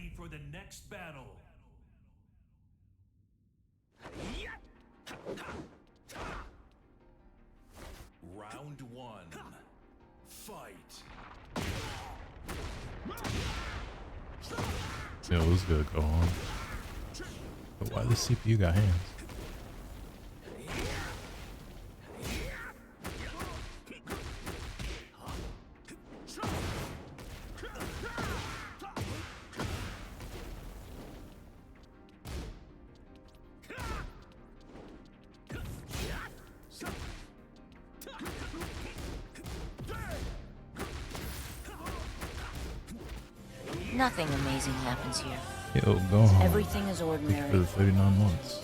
ready for the next battle. Round one. Fight. Yeah, it was good. Go on. But why the CPU got hands? Nothing amazing happens here. Yo, go on. Everything is For ordinary. the 39 months.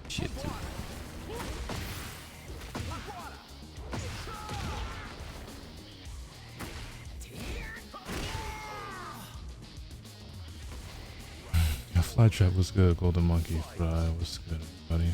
Shit. Yeah, Fly Trap was good. Golden Monkey Fly was good, buddy.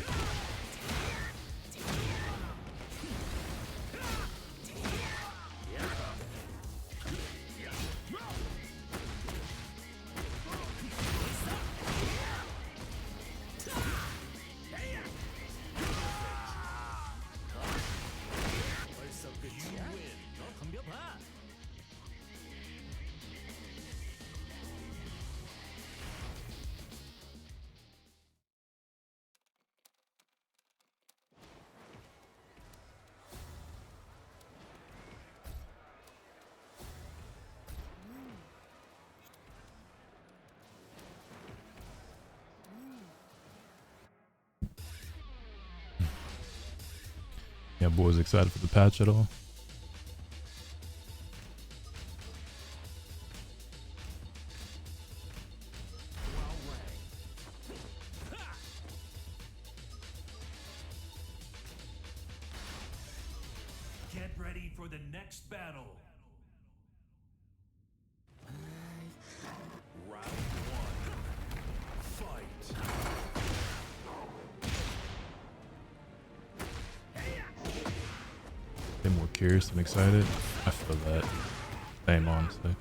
Yeah, boys, excited for the patch at all? Get ready for the next battle. Round one. Fight. Been more curious than excited. I feel that. Same, honestly.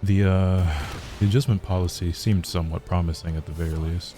The adjustment policy seemed somewhat promising at the very least.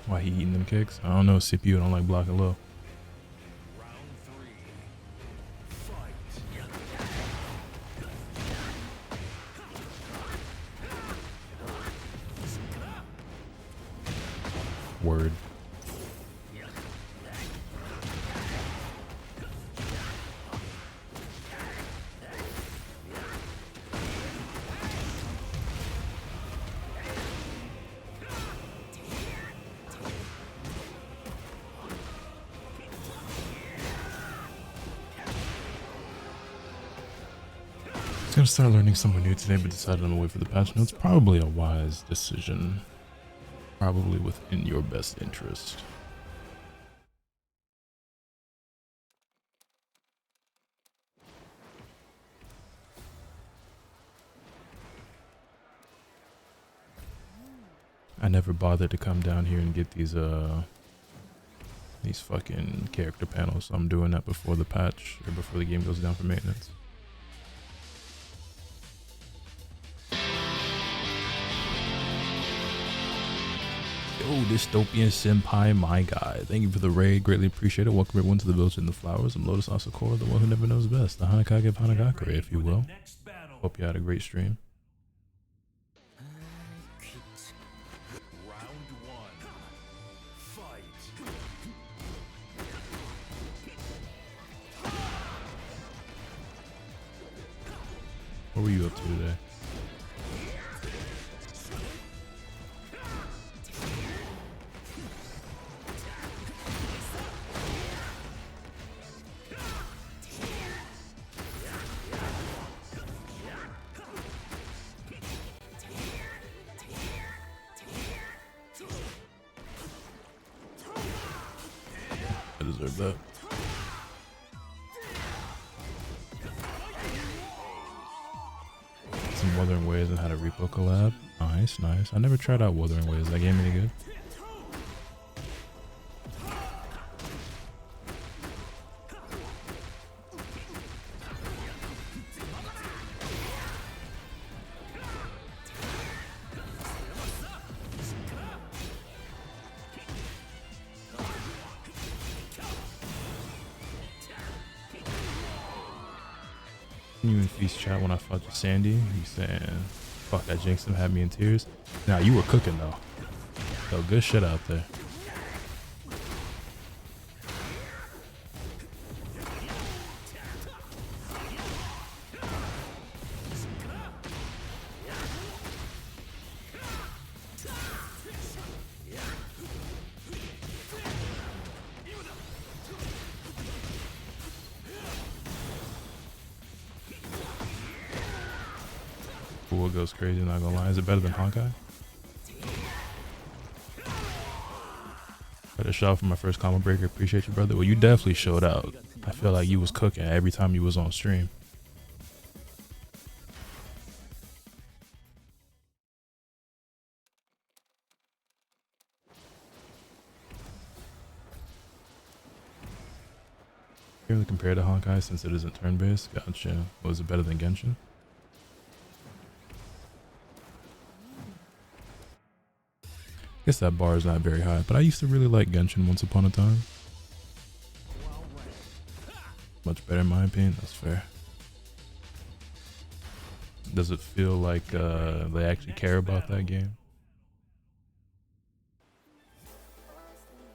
Why he eating them kicks? I don't know. CPU don't like blocking low. Round three. Fight. Word. Gonna start learning something new today, but decided I'm gonna wait for the patch notes. Probably a wise decision. Probably within your best interest. I never bothered to come down here and get these fucking character panels, so I'm doing that before the patch or before the game goes down for maintenance. Yo, Dystopian Senpai, my guy. Thank you for the raid. Greatly appreciate it. Welcome everyone to the Village in the Flowers. I'm Lotus Asakura, the one who never knows best. The Hanakage of Hanagakure, if you will. Hope you had a great stream. What were you up to today? I deserve that. Some Wuthering Waves and had a repo collab. Nice, nice. I never tried out Wuthering Waves. That game any good? You in Feast chat when I fought you, Sandy. You saying, fuck, I jinxed him, had me in tears. Nah, you were cooking though. So good shit out there. What goes crazy, not gonna lie. Is it better than Honkai? Better shout out for my first combo breaker. Appreciate you, brother. Well, you definitely showed out. I feel like you was cooking every time you was on stream. Really compared to Honkai since it isn't turn-based. Gotcha. Was it better than Genshin? I guess that bar is not very high, but I used to really like Genshin once upon a time. Much better in my opinion, that's fair. Does it feel like they actually care about that game?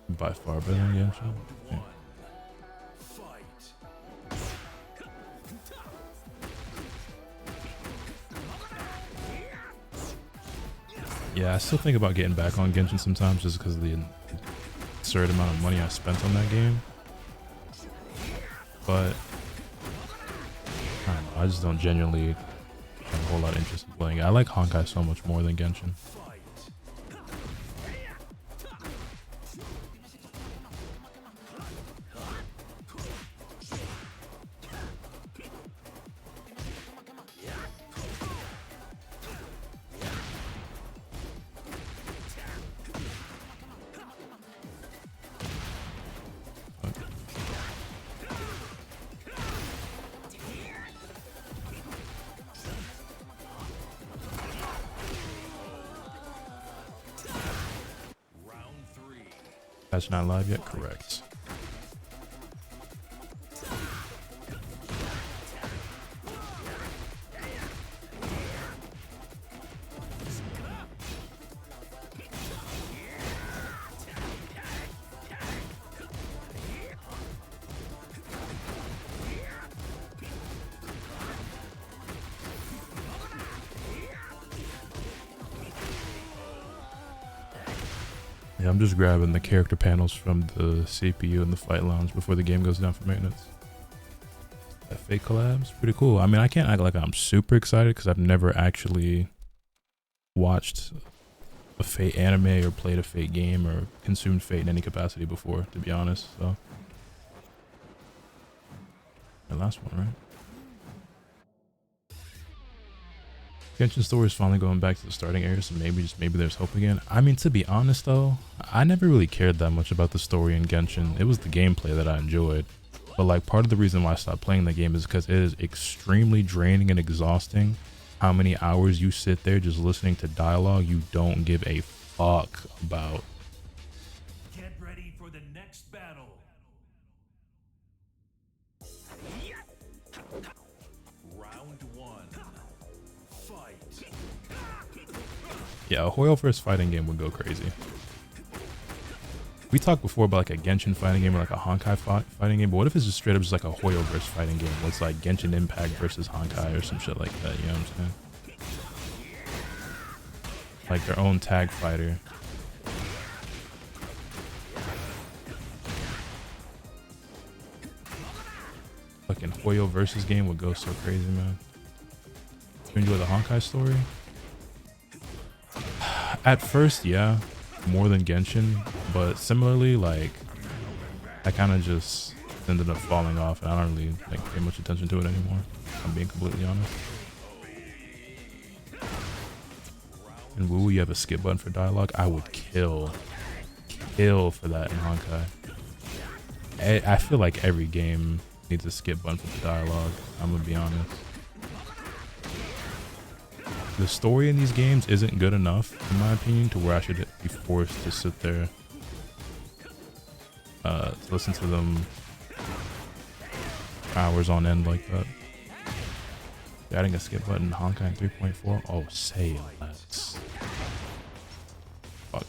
By far better than Genshin? Yeah. Yeah, I still think about getting back on Genshin sometimes just because of the absurd amount of money I spent on that game. But I don't know, I just don't genuinely have a whole lot of interest in playing it. I like Honkai so much more than Genshin. Patch not live yet? Correct. Yeah, I'm just grabbing the character panels from the CPU in the fight lounge before the game goes down for maintenance. That Fate collab's pretty cool. I mean, I can't act like I'm super excited because I've never actually watched a Fate anime or played a Fate game or consumed Fate in any capacity before, to be honest. So, the last one, right? Genshin story is finally going back to the starting area, so maybe there's hope again. I mean, to be honest though, I never really cared that much about the story in Genshin. It was the gameplay that I enjoyed. But like part of the reason why I stopped playing the game is because it is extremely draining and exhausting. How many hours you sit there just listening to dialogue you don't give a fuck about. Get ready for the next battle. Round one. Fight. Yeah, a Hwoarang versus fighting game would go crazy. We talked before about like a Genshin fighting game or like a Honkai fighting game, but what if it's just straight up just like a Hwoarang versus fighting game? It's like Genshin Impact versus Honkai or some shit like that, you know what I'm saying? Like their own tag fighter. Fucking Hwoarang versus game would go so crazy, man. You enjoy the Honkai story? At first, yeah, more than Genshin, but similarly, like, I kind of just ended up falling off, and I don't really like pay much attention to it anymore. I'm being completely honest. In Woo, you have a skip button for dialogue. I would kill for that in Honkai. I feel like every game needs a skip button for the dialogue. I'm gonna be honest. The story in these games isn't good enough, in my opinion, to where I should be forced to sit there to listen to them hours on end like that. Adding a skip button in Honkai in 3.4? Oh, say less. Fuck.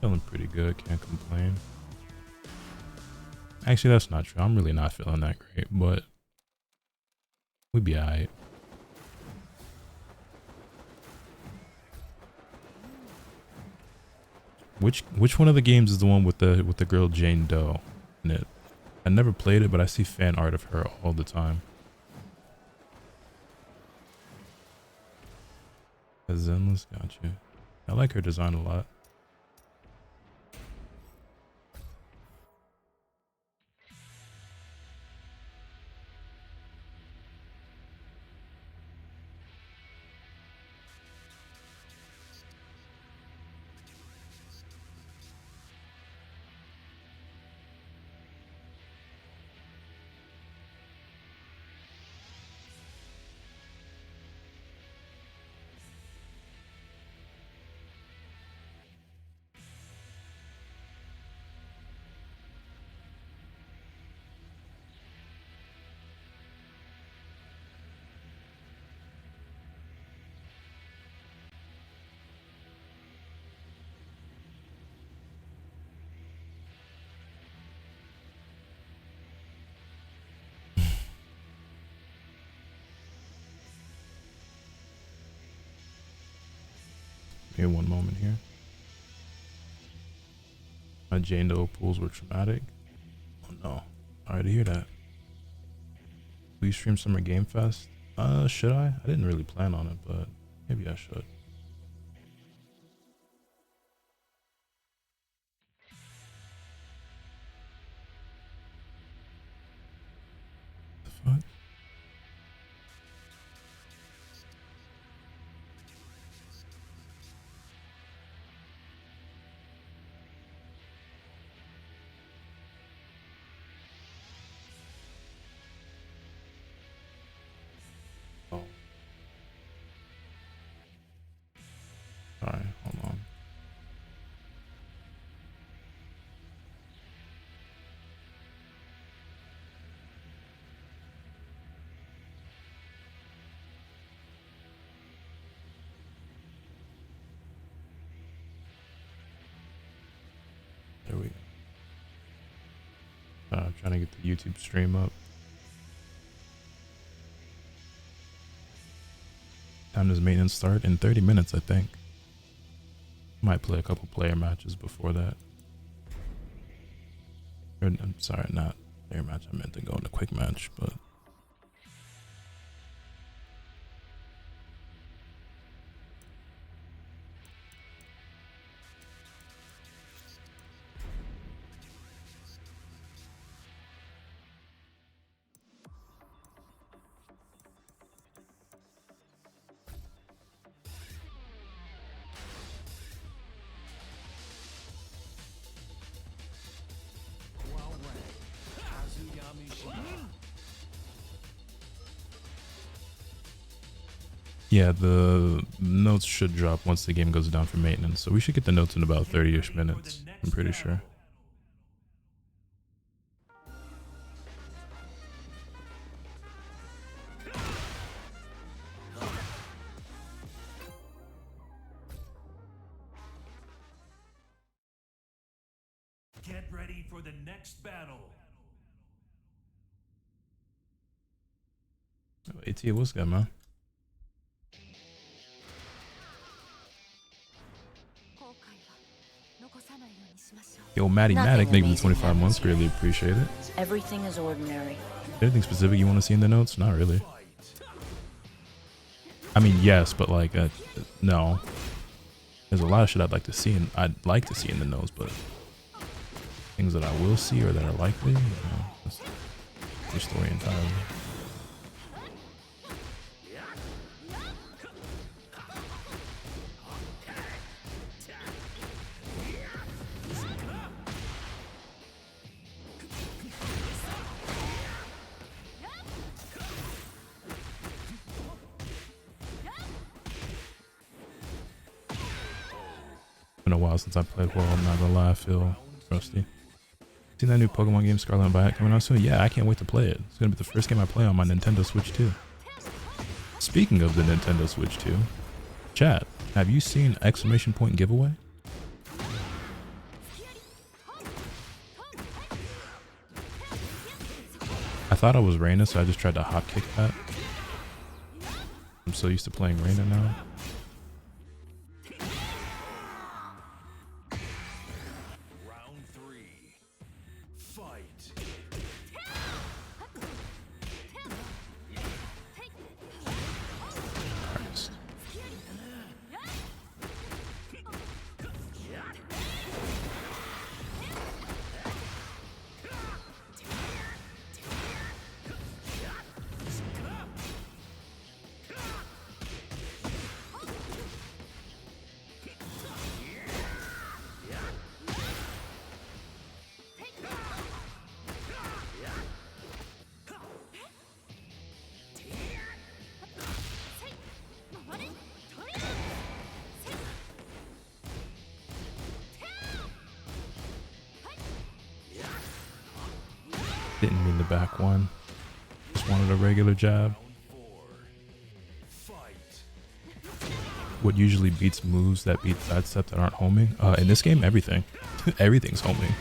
Feeling pretty good, can't complain. Actually, that's not true. I'm really not feeling that great, but we'd be alright. Which one of the games is the one with the girl Jane Doe in it? I never played it, but I see fan art of her all the time. Zenless, got you. I like her design a lot. Here, one moment here. My Jane Doe pools were traumatic. Oh no. Alright to hear that. Will you stream Summer Game Fest? Should I? I didn't really plan on it, but maybe I should. The fuck? we go. Trying to get the YouTube stream up. Time does maintenance start? In 30 minutes, I think. Might play a couple player matches before that. Or, I'm sorry, not player match. I meant to go into quick match, but. Yeah, the notes should drop once the game goes down for maintenance, so we should get the notes in about 30-ish minutes, I'm pretty sure. Get ready for the next battle. Oh, AT, what's good, man? Yo, Maddie Matic, thank you for the 25 months. Greatly appreciate it. Everything is ordinary. Anything specific you want to see in the notes? Not really. I mean, yes, but like, no. There's a lot of shit I'd like to see, and I'd like to see in the notes, but things that I will see or that are likely, you know, that's your story entirely. Been a while since I played well, I'm not gonna lie, I feel rusty. Seen that new Pokemon game Scarlet and Violet coming out soon? Yeah, I can't wait to play it. It's gonna be the first game I play on my Nintendo Switch 2. Speaking of the Nintendo Switch 2, chat, have you seen exclamation point giveaway? I thought I was Reina, so I just tried to hop kick that. I'm so used to playing Reina now. Didn't mean the back one. Just wanted a regular jab. What usually beats moves that beat sidestep that aren't homing? In this game, everything. Everything's homing.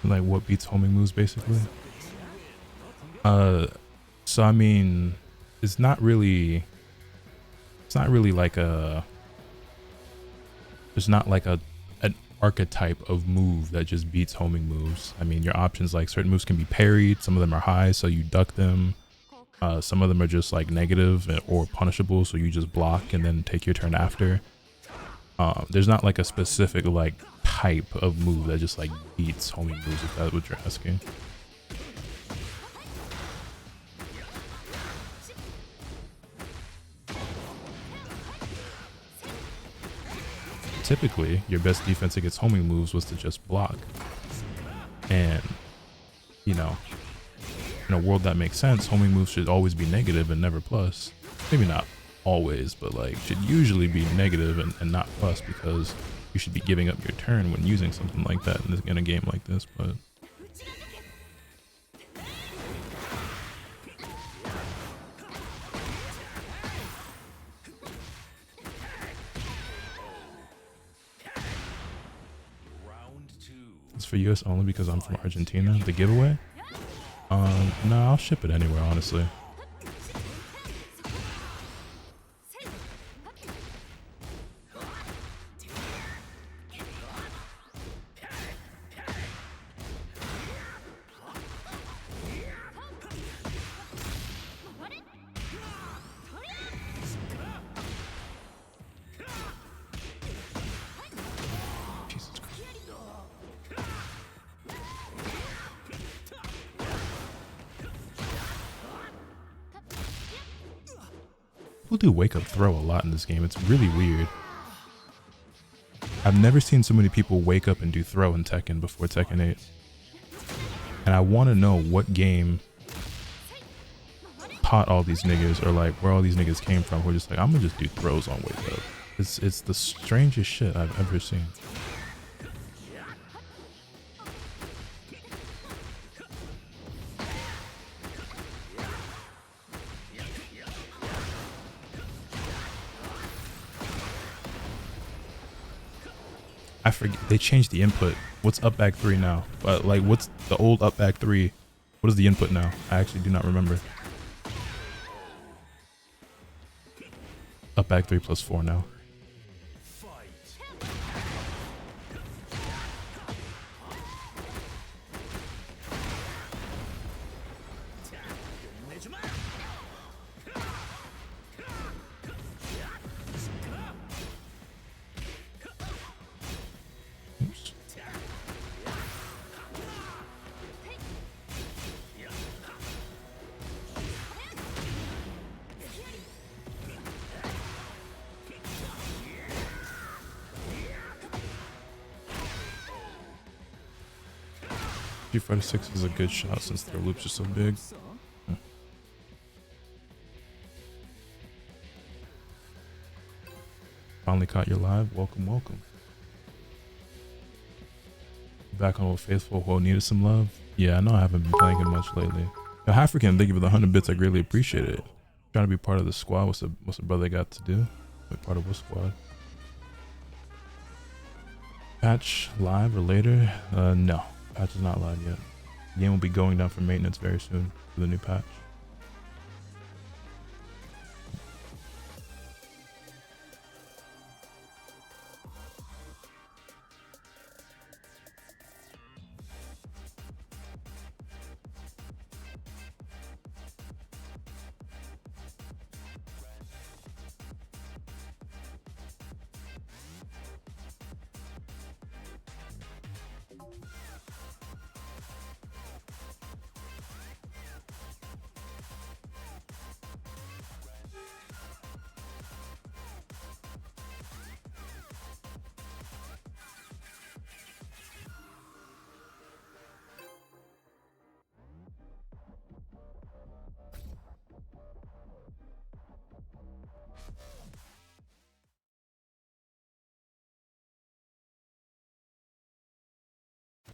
Like what beats homing moves basically. So I mean, it's not really like a, there's not like an archetype of move that just beats homing moves. I mean, your options, like certain moves can be parried, some of them are high so you duck them, some of them are just like negative or punishable so you just block and then take your turn after. There's not like a specific like type of move that just like beats homing moves, if that's what you're asking. Typically, your best defense against homing moves was to just block. And, you know, in a world that makes sense, homing moves should always be negative and never plus. Maybe not always, but like should usually be negative and not plus, because you should be giving up your turn when using something like that in a game like this. But it's for US only because I'm from Argentina. The giveaway? No, I'll ship it anywhere, honestly. People do wake up throw a lot in this game. It's really weird. I've never seen so many people wake up and do throw in Tekken before Tekken 8. And I want to know what game taught all these niggas, or like where all these niggas came from, who are just like, I'm gonna just do throws on wake up. It's the strangest shit I've ever seen. I forget, they changed the input. What's up back 3 now? But like, what's the old up back 3? What is the input now? I actually do not remember. Up back 3 plus 4 now. Street Fighter 6 is a good shot since their loops are so big. Finally caught your live. Welcome, welcome. Back on Old Faithful. Who needed some love? Yeah, I know I haven't been playing it much lately. Yo, African, thank you for the 100 bits. I greatly appreciate it. Trying to be part of the squad. What's the brother got to do? Be part of what squad? Patch live or later? No. Patch is not live yet. The game will be going down for maintenance very soon for the new patch.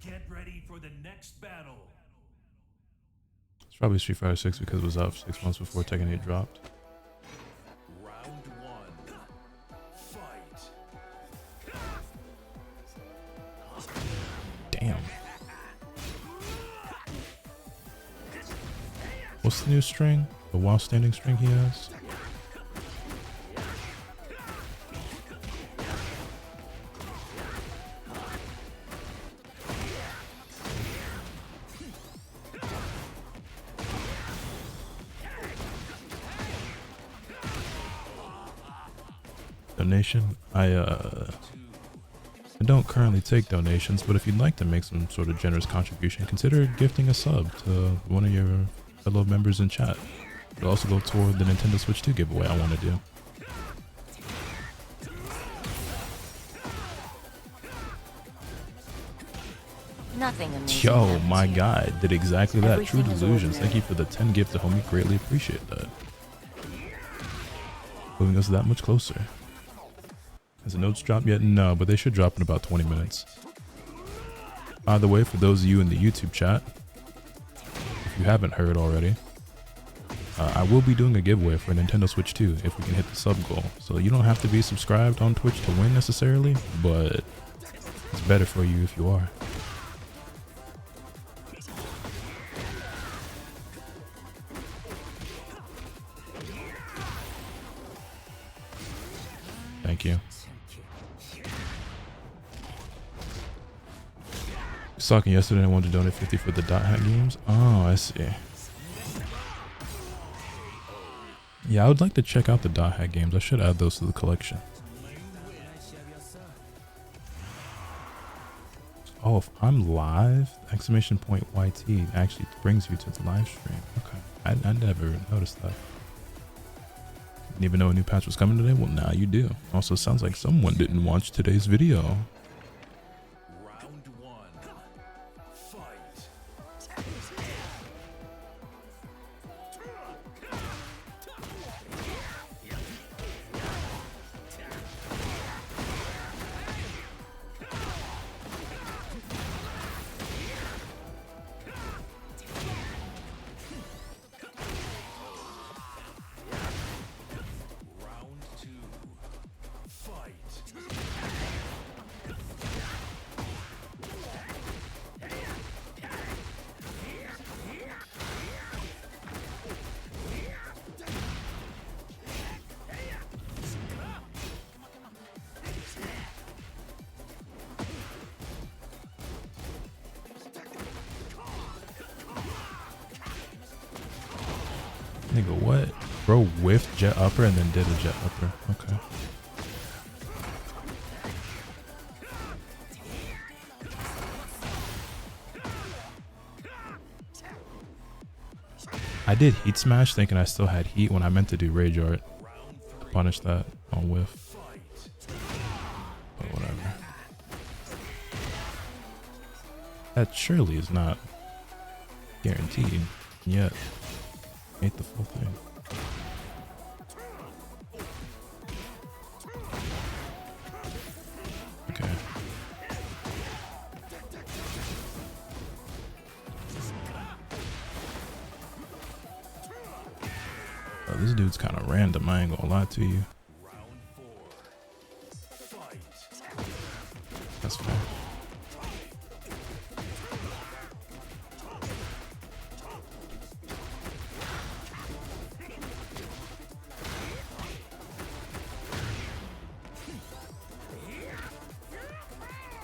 Get ready for the next battle. It's probably Street Fighter 6 because it was out 6 months before Tekken 8 dropped. Round 1. Fight. Damn. What's the new string? The while standing string he has? Donation. I don't currently take donations, but if you'd like to make some sort of generous contribution, consider gifting a sub to one of your fellow members in chat. It'll also go toward the Nintendo Switch 2 giveaway I want to do. Nothing amazing. Yo, happens my here. guy did exactly that. True Everything is Delusions. Thank ordinary. you for the 10 gifts, homie. Greatly appreciate that. Moving us that much closer. Has the notes dropped yet? No, but they should drop in about 20 minutes. By the way, for those of you in the YouTube chat, if you haven't heard already, I will be doing a giveaway for a Nintendo Switch 2 if we can hit the sub goal. So you don't have to be subscribed on Twitch to win necessarily, but it's better for you if you are. Thank you. I was talking yesterday, I wanted to donate 50 for the Dot Hack games. Oh, I see. Yeah, I would like to check out the Dot Hack games. I should add those to the collection. Oh, if I'm live, exclamation point YT actually brings you to the live stream. Okay, I never noticed that. Didn't even know a new patch was coming today? Well, now you do. Also, sounds like someone didn't watch today's video. Round one. Fight. Round two. Fight. Nigga, what? Bro whiffed jet upper and then did a jet upper. Okay. I did heat smash thinking I still had heat when I meant to do rage art. Punish that on whiff. But whatever. That surely is not guaranteed yet. Ate the full thing. Okay. Oh, this dude's kind of random, I ain't gonna lie to you. Round four. Fight. That's fair.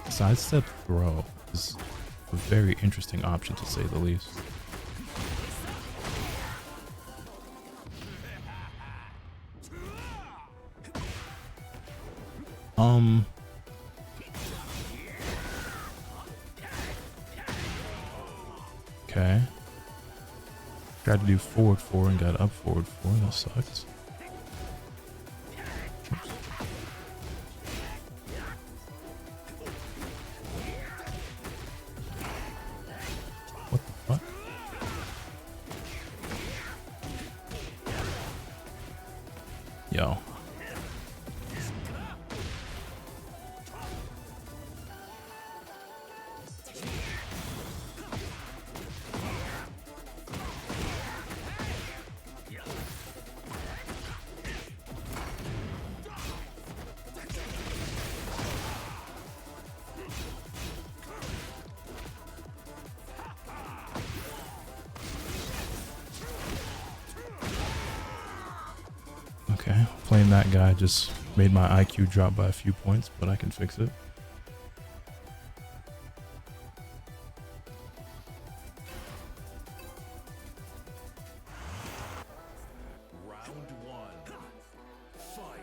Sidestep throw is a very interesting option to say the least. Okay. Tried to do forward 4 and got up forward 4. That sucks. Oops. What the fuck? Yo. Okay, playing that guy just made my IQ drop by a few points, but I can fix it. Round one. Fight.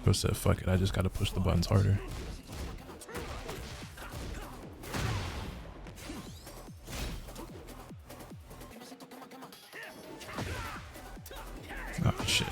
Bro said, fuck it, I just gotta push the buttons harder. Oh shit.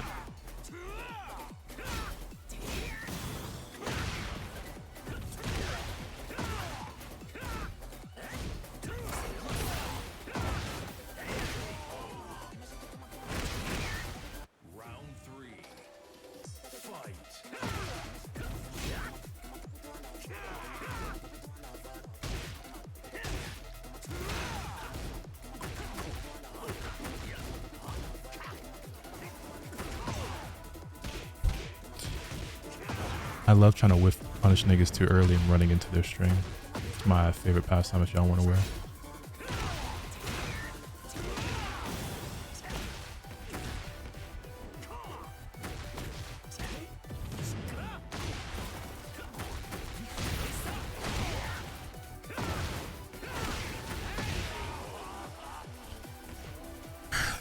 I love trying to whiff punish niggas too early and running into their string. It's my favorite pastime if y'all want to wear.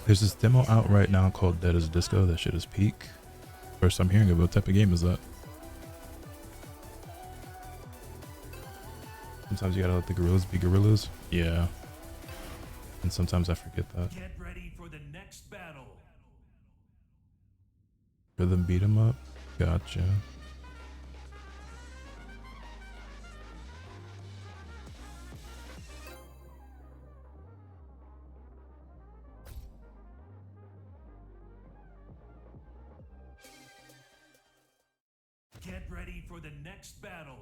There's this demo out right now called Dead as Disco. That shit is peak. First I'm hearing of it. What type of game is that? Sometimes you gotta let the gorillas be gorillas. Yeah. And sometimes I forget that. Get ready for the next battle. Rhythm beat 'em up. Gotcha. Get ready for the next battle.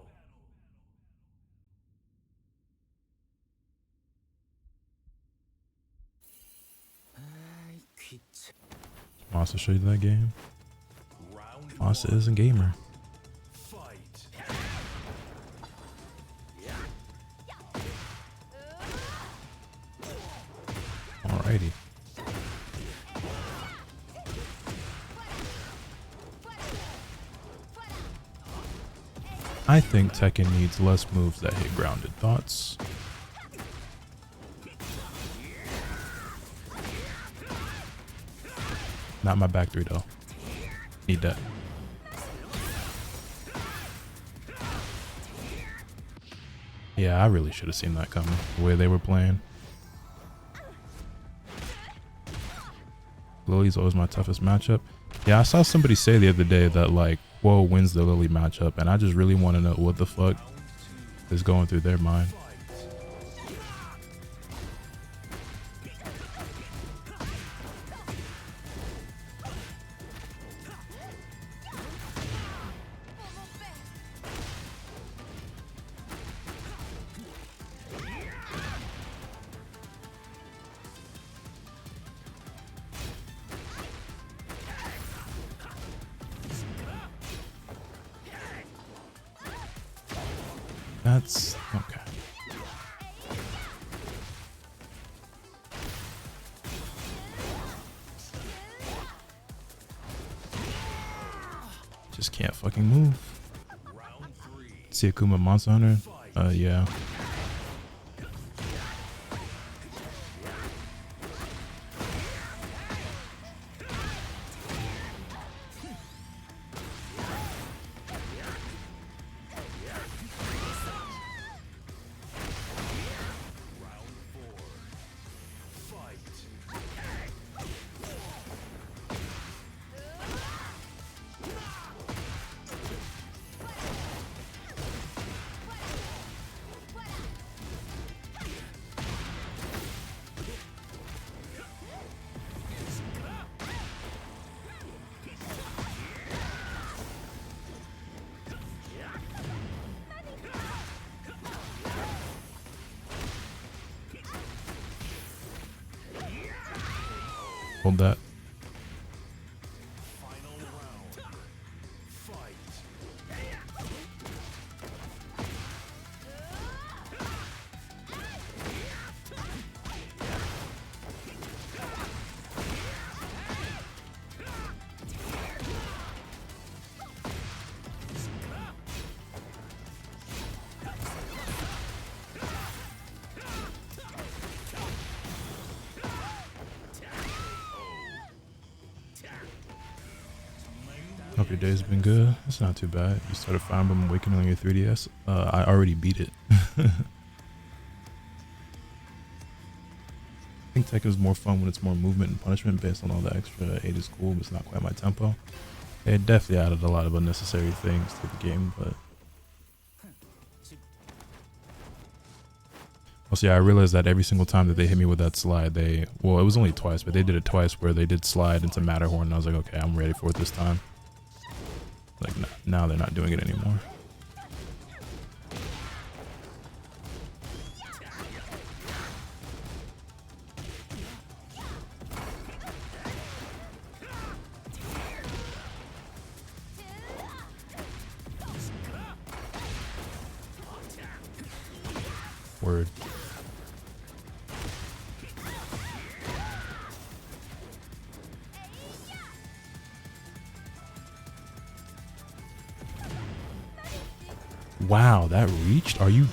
Masa showed you that game. Masa is a gamer. Fight. Alrighty. I think Tekken needs less moves that hit grounded. Thoughts? Not my back three though. Need that. Yeah, I really should have seen that coming. The way they were playing. Lily's always my toughest matchup. Yeah, I saw somebody say the other day that like, Whoa wins the Lily matchup, and I just really want to know what the fuck is going through their mind. That's okay. Just can't fucking move. See Akuma Monster Hunter? Yeah. Hold that. Final round. Fight. Hope your day's been good. It's not too bad. You started Fire Emblem Awakening on your 3DS. I already beat it. I think Tekken is more fun when it's more movement and punishment based on all the extra. 8 is cool, but it's not quite my tempo. It definitely added a lot of unnecessary things to the game, but also, yeah, I realized that every single time that they hit me with that slide, well, it was only twice, but they did it twice where they did slide into Matterhorn, and I was like, okay, I'm ready for it this time. Like, now they're not doing it anymore. Word. Wow, that reached? Are you...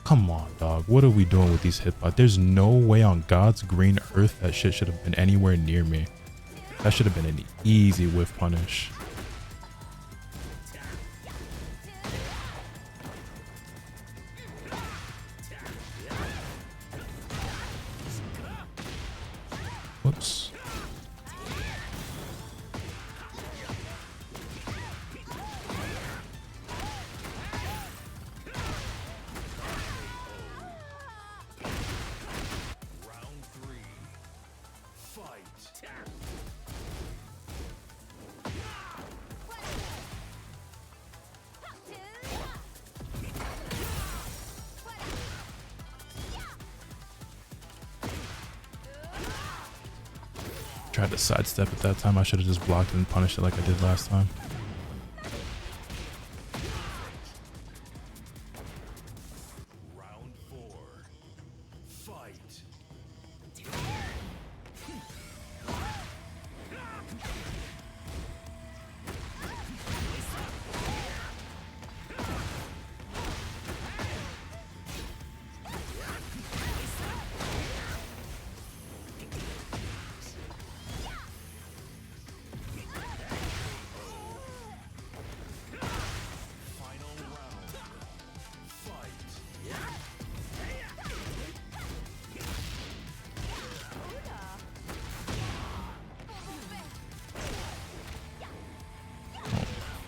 Come on, dog. What are we doing with these hitbox? There's no way on God's green earth that shit should have been anywhere near me. That should have been an easy whiff punish. Whoops. Tried to sidestep at that time. I should have just blocked it and punished it like I did last time. Round 4. Fight.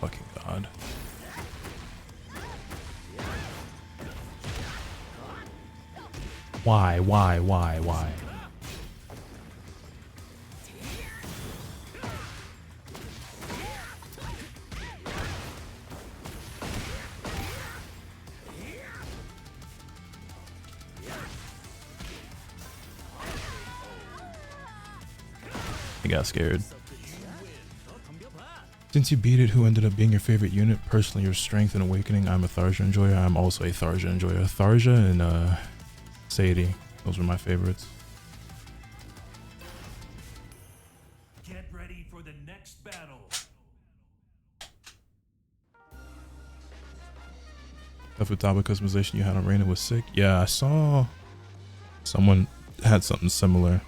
Fucking God. Why? I got scared. Since you beat it, who ended up being your favorite unit? Personally, your strength and awakening. I'm a Tharja enjoyer. I'm also a Tharja enjoyer. Tharja and Sadie. Those were my favorites. Get ready for the next battle. The Futaba customization you had on Reina was sick. Yeah, I saw someone had something similar.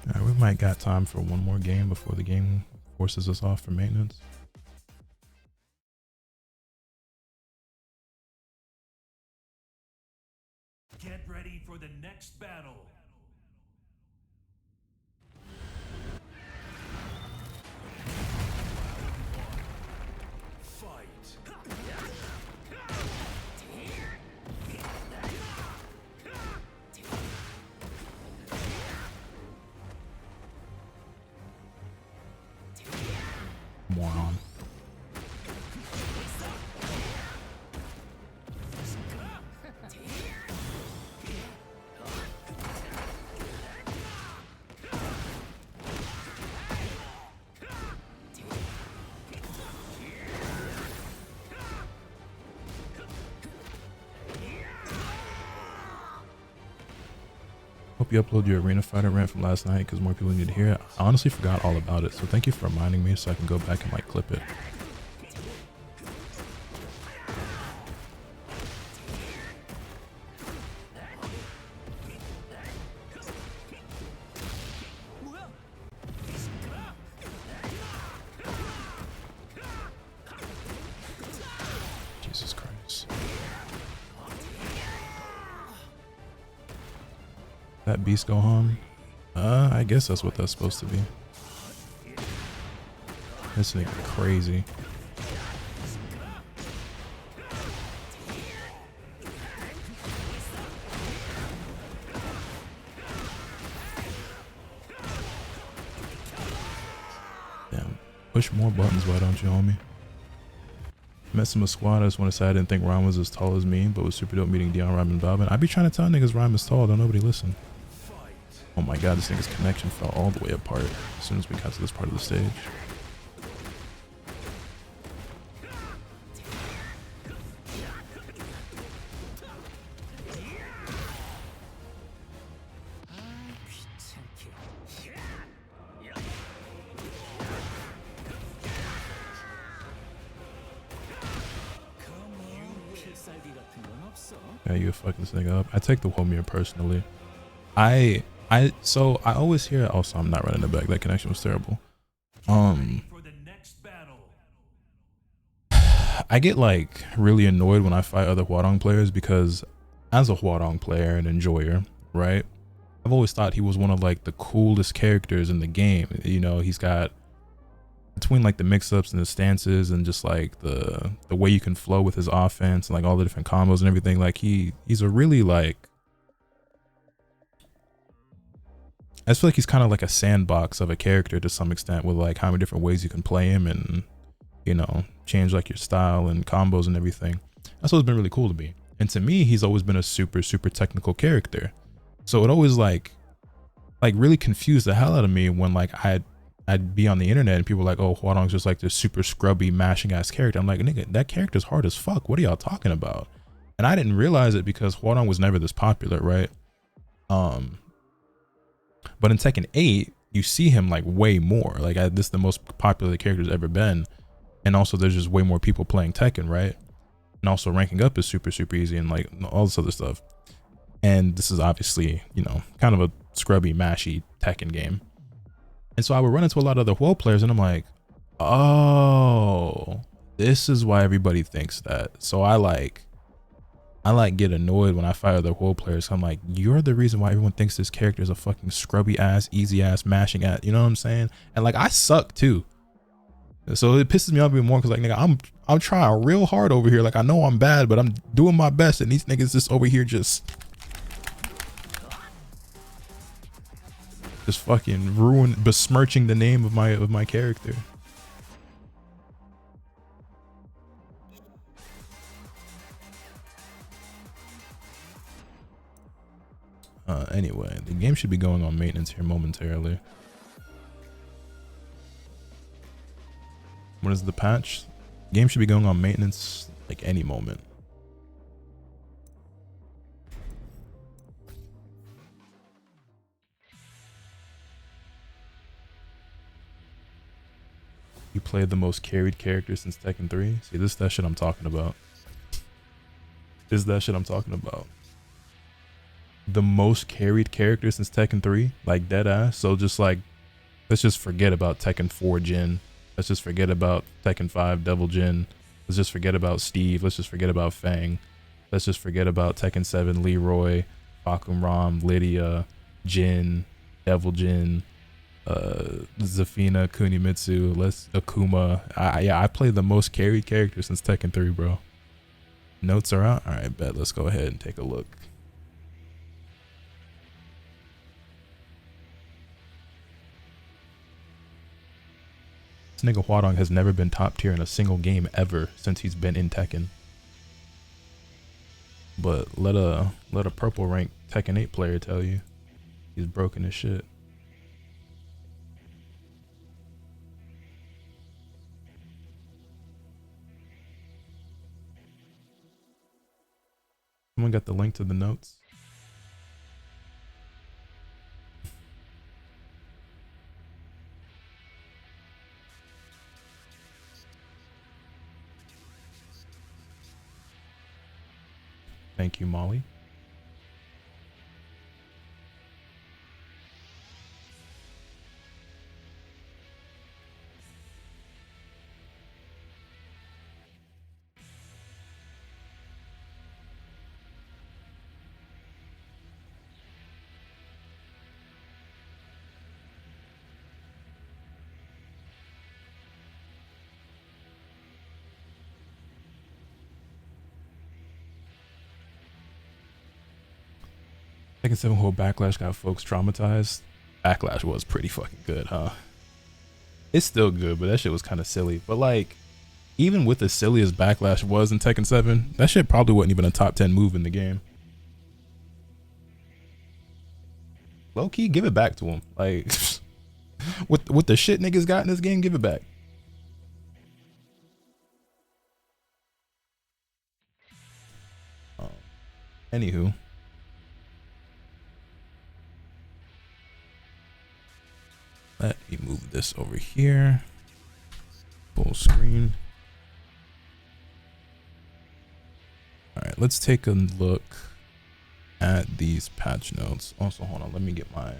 Alright, we might got time for one more game before the game forces us off for maintenance. Get ready for the next battle. Fight. Moron. Hope you upload your arena fighter rant from last night because more people need to hear it. I honestly forgot all about it, so thank you for reminding me so I can go back and like clip it. Jesus Christ. That beast Gohan? I guess that's what that's supposed to be. This nigga crazy. Damn. Push more buttons, why don't you, homie? Met some squad. I just want to say I didn't think Rhyme was as tall as me, but was super dope meeting Dion, Rhyme, and Bobbin. I be trying to tell niggas Rhyme is tall, don't nobody listen. Oh my god, this nigga's connection fell all the way apart as soon as we got to this part of the stage. Yeah, you fuck this nigga up. I take the Hwoarang personally. I always hear. Also, I'm not running it back. That connection was terrible. I get like really annoyed when I fight other Hwoarang players because, as a Hwoarang player and enjoyer, right? I've always thought he was one of like the coolest characters in the game. You know, he's got between like the mix-ups and the stances and just like the way you can flow with his offense and like all the different combos and everything. Like he's a really like. I just feel like he's kind of like a sandbox of a character to some extent with like how many different ways you can play him and, you know, change like your style and combos and everything. That's what's been really cool to me. And to me, he's always been a super, super technical character. So it always like really confused the hell out of me when like I'd be on the internet and people were like, oh, Hwoarang's just like this super scrubby mashing ass character. I'm like, nigga, that character's hard as fuck. What are y'all talking about? And I didn't realize it because Hwoarang was never this popular, right? But in Tekken 8, you see him like way more. Like this is the most popular character's ever been. And also there's just way more people playing Tekken, right? And also ranking up is super, super easy and like all this other stuff. And this is obviously, you know, kind of a scrubby, mashy Tekken game. And so I would run into a lot of other Hwo players and I'm like, oh, this is why everybody thinks that. So I get annoyed when I fight other Hwo players. I'm like, you're the reason why everyone thinks this character is a fucking scrubby ass, easy ass, mashing ass. You know what I'm saying? And like, I suck too. So it pisses me off even more because like, nigga, I'm trying real hard over here. Like I know I'm bad, but I'm doing my best. And these niggas just over here just fucking besmirching the name of my character. Anyway, the game should be going on maintenance here momentarily. What is the patch? The game should be going on maintenance like any moment. You played the most carried character since Tekken 3? See, this is that shit I'm talking about. This is that shit I'm talking about. The most carried character since Tekken 3, like dead ass. So just like, let's just forget about Tekken 4 Jin. Let's just forget about Tekken 5 Devil Jin. Let's just forget about Steve. Let's just forget about Fang. Let's just forget about Tekken 7 Leroy, Hwoarang, Lydia, Jin, Devil Jin, Zafina, Kunimitsu, Akuma. I played the most carried character since Tekken 3, bro. Notes are out. All right, bet. Let's go ahead and take a look. This nigga Hwoarang has never been top tier in a single game ever since he's been in Tekken. But let a purple rank Tekken 8 player tell you he's broken as shit. Someone got the link to the notes? Thank you, Molly. Tekken 7 whole Backlash got folks traumatized. Backlash was pretty fucking good, huh? It's still good, but that shit was kind of silly. But like, even with as silly as Backlash was in Tekken 7, that shit probably wasn't even a top 10 move in the game. Low key, give it back to him. Like, with the shit niggas got in this game, give it back. Anywho. Let me move this over here. Full screen. Alright, let's take a look at these patch notes. Also, hold on, let me get my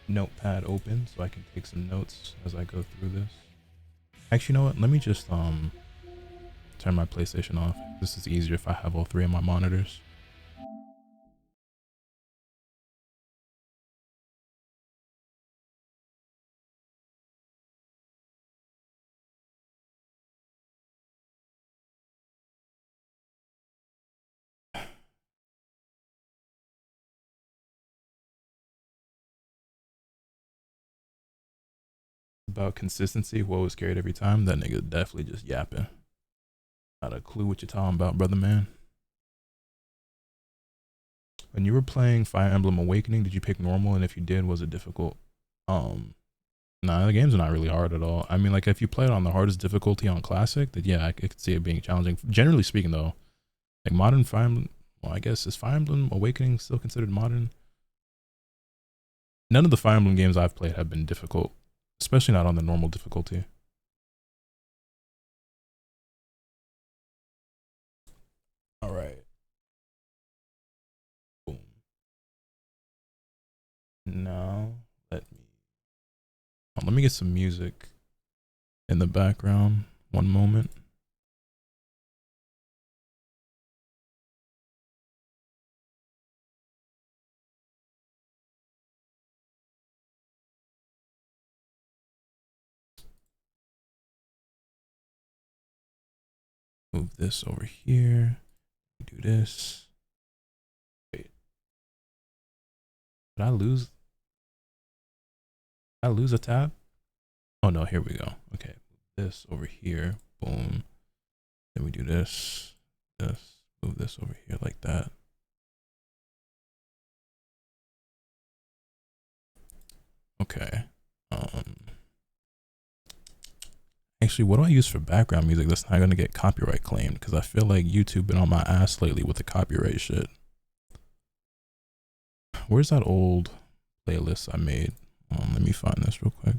notepad open so I can take some notes as I go through this. Actually, you know what? Let me just turn my PlayStation off. This is easier if I have all three of my monitors. About consistency, what was carried every time? That nigga definitely just yapping. Not a clue what you're talking about, brother man. When you were playing Fire Emblem Awakening, did you pick normal? And if you did, was it difficult? Nah, the game's not really hard at all. I mean, like, if you play it on the hardest difficulty on Classic, then yeah, I could see it being challenging. Generally speaking, though, like modern Fire Emblem, well, I guess, is Fire Emblem Awakening still considered modern? None of the Fire Emblem games I've played have been difficult, especially not on the normal difficulty. All right. Boom. Now, let me get some music in the background. One moment. Move this over here. Do this. Wait. Did I lose? Did I lose a tab? Oh no, here we go. Okay. This over here. Boom. Then we do this. This. Move this over here like that. Okay. Actually, what do I use for background music that's not gonna get copyright claimed? Because I feel like YouTube been on my ass lately with the copyright shit. Where's that old playlist I made? Let me find this real quick.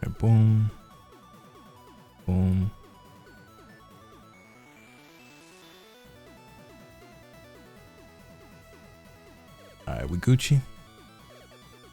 Okay, boom. Boom. All right, we Gucci.